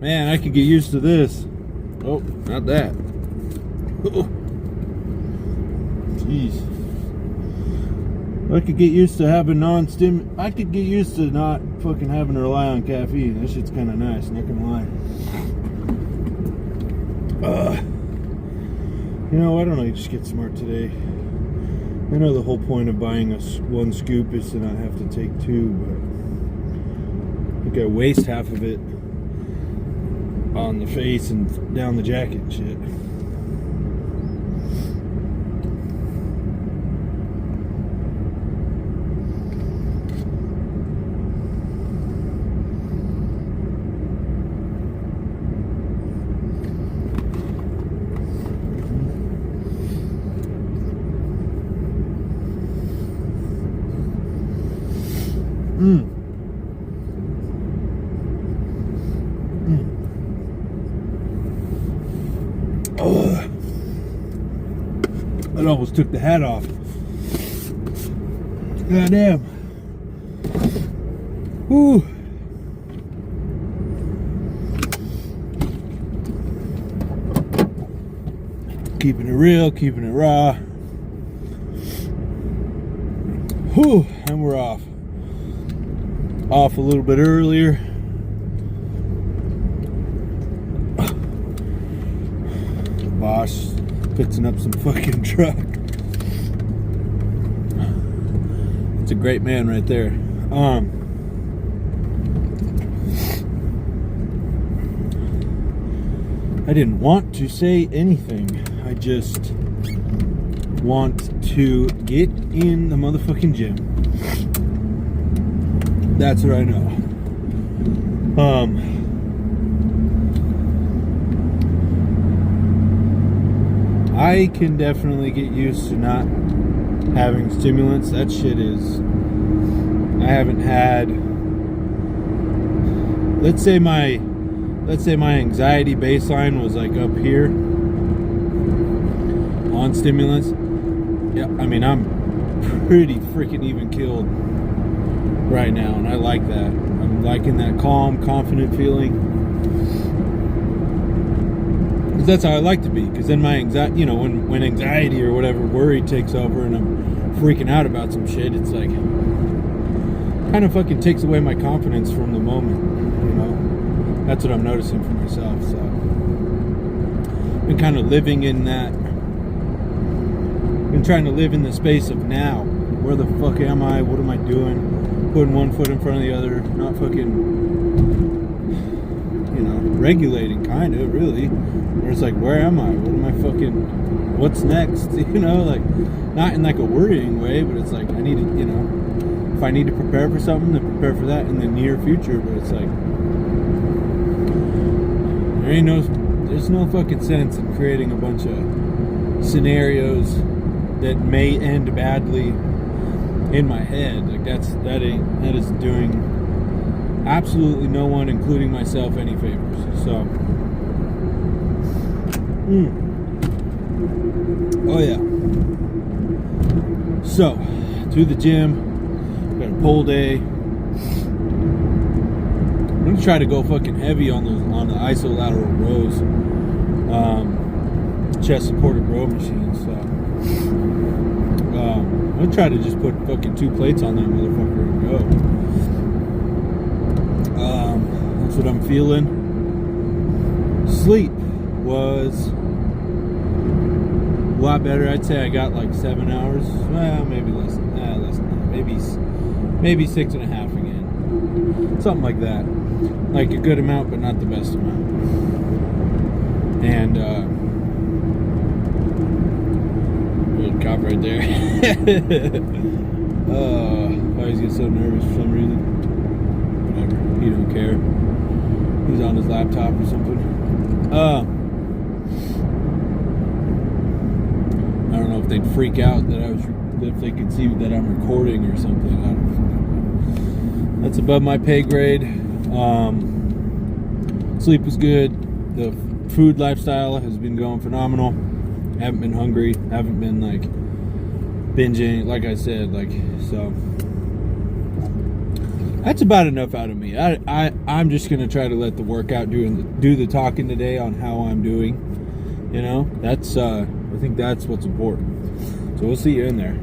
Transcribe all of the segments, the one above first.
Man, I could get used to this. Oh, not that. Jeez. I could get used to having I could get used to not fucking having to rely on caffeine. That shit's kind of nice, not gonna lie. You know, I don't know, you just get smart today. I know the whole point of buying one scoop is to not have to take two, but I think I waste half of it on the face and down the jacket and shit. I almost took the hat off. God damn. Whew. Keeping it real, keeping it raw. Whew, and we're off. Off a little bit earlier. Boss fixing up some fucking truck. It's a great man right there. I didn't want to say anything. I just want to get in the motherfucking gym. That's what I know. I can definitely get used to not having stimulants. That shit is... I haven't had... Let's say my anxiety baseline was like up here on stimulants. Yeah, I mean, I'm pretty freaking even killed right now, and I like that. I'm liking that calm, confident feeling. Because that's how I like to be. Because then my anxiety, you know, when anxiety or whatever, worry takes over and I'm freaking out about some shit, it's like, kind of fucking takes away my confidence from the moment, you know. That's what I'm noticing for myself. So I've been kind of living in that. Been trying to live in the space of now. Where the fuck am I? What am I doing? Putting one foot in front of the other. Not fucking, you know, regulating, kind of, really. Where it's like, where am I? What am I fucking, what's next? You know, like, not in like a worrying way, but it's like, I need to, you know, if I need to prepare for something, then prepare for that in the near future. But it's like, there's no fucking sense in creating a bunch of scenarios that may end badly in my head. Like that is doing absolutely no one, including myself, any favors. So oh yeah. So to the gym, got a pole day. I'm gonna try to go fucking heavy on the isolateral rows, chest supported row machines. So I'm gonna try to just put fucking 2 plates on that motherfucker and go. That's what I'm feeling. Sleep was a lot better. I'd say I got like 7 hours. Well, maybe less than that. Maybe 6.5 again. Something like that. Like a good amount, but not the best amount. And little cop right there. I always get so nervous for some reason. Whatever, he don't care. He's on his laptop or something. I don't know if they'd freak out that if they could see that I'm recording or something. I don't know. That's above my pay grade. Sleep was good. The food lifestyle has been going phenomenal. Haven't been hungry. Haven't been like binging, like I said, like, so That's about enough out of me. I'm just gonna try to let the workout do the talking today on how I'm doing. You know, that's I think that's what's important. So we'll see you in there.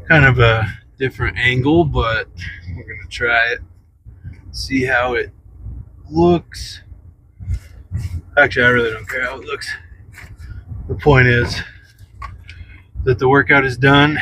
Kind of a different angle, but we're gonna try it. See how it looks. Actually, I really don't care how it looks. The point is that the workout is done.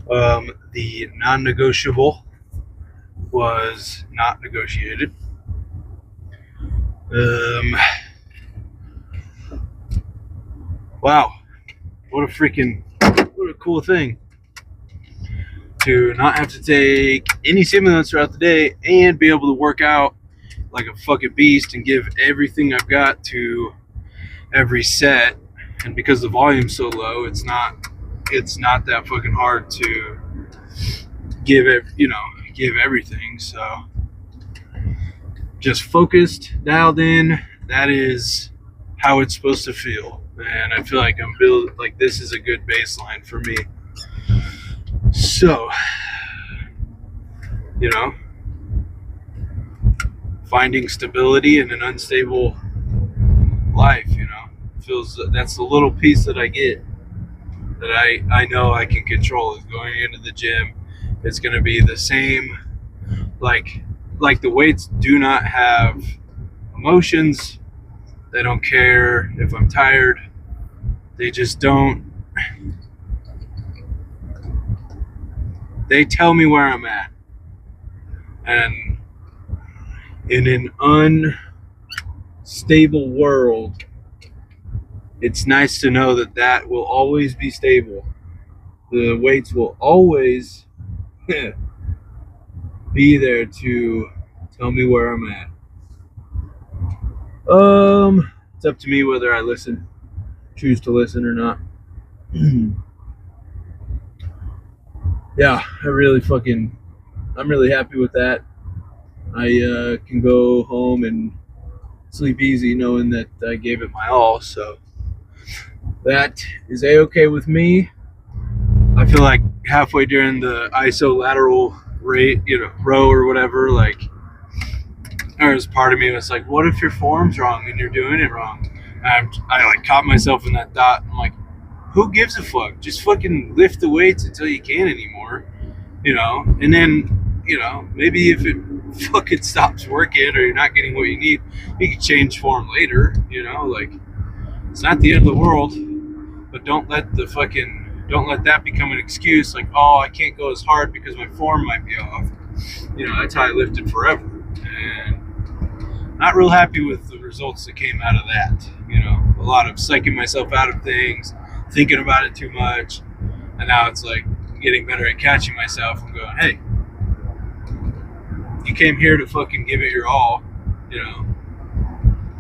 The non-negotiable was not negotiated. Wow, what a cool thing to not have to take any stimulants throughout the day and be able to work out like a fucking beast and give everything I've got to every set. And because the volume's so low, it's not that fucking hard to give everything. So just focused, dialed in. That is how it's supposed to feel, and I feel like I'm built like this is a good baseline for me. So, finding stability in an unstable life, feels that's the little piece that I get that I know I can control is going into the gym. It's going to be the same, like the weights do not have emotions. They don't care if I'm tired. They just don't. They tell me where I'm at. And in an unstable world, it's nice to know that will always be stable. The weights will always be there to tell me where I'm at. It's up to me whether I choose to listen or not. Yeah, I'm really happy with that. I can go home and sleep easy knowing that I gave it my all, so that is a-okay with me. I feel like halfway during the iso lateral row or whatever, like there's part of me that's like, what if your form's wrong and you're doing it wrong? And I like caught myself in that thought. I'm like, who gives a fuck? Just fucking lift the weights until you can't anymore, and then, maybe if it fucking stops working or you're not getting what you need, you can change form later, like it's not the end of the world, but don't let that become an excuse. Like, oh, I can't go as hard because my form might be off. That's how I lifted forever, and not real happy with the results that came out of that. A lot of psyching myself out of things, thinking about it too much, and now it's like getting better at catching myself and going, hey, you came here to fucking give it your all.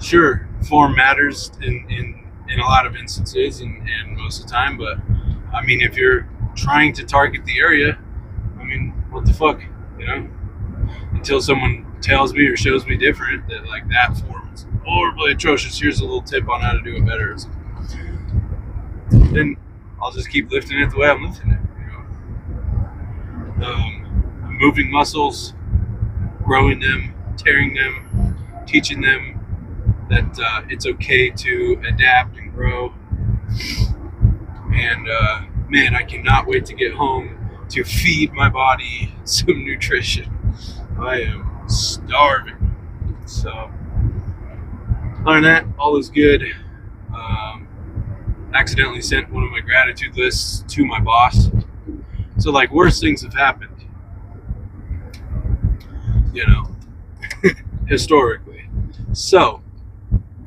Sure, form matters in a lot of instances and most of the time, but I mean, if you're trying to target the area, I mean, what the fuck, until someone tells me or shows me different, that like that form is horribly atrocious, here's a little tip on how to do it better, then I'll just keep lifting it the way I'm lifting it. I'm moving muscles, growing them, tearing them, teaching them that it's okay to adapt and grow. And man, I cannot wait to get home to feed my body some nutrition. I am starving. So, other than that, all is good. Accidentally sent one of my gratitude lists to my boss. So, like, worse things have happened. you know, historically. So,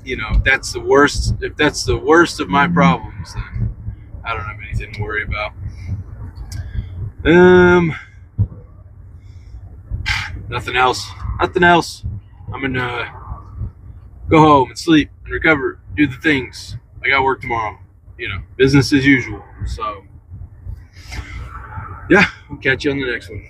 you know, if that's the worst of my problems, then I don't have anything to worry about. Nothing else. I'm gonna go home and sleep and recover, do the things. I got work tomorrow. You know, business as usual. So, yeah, I'll catch you on the next one.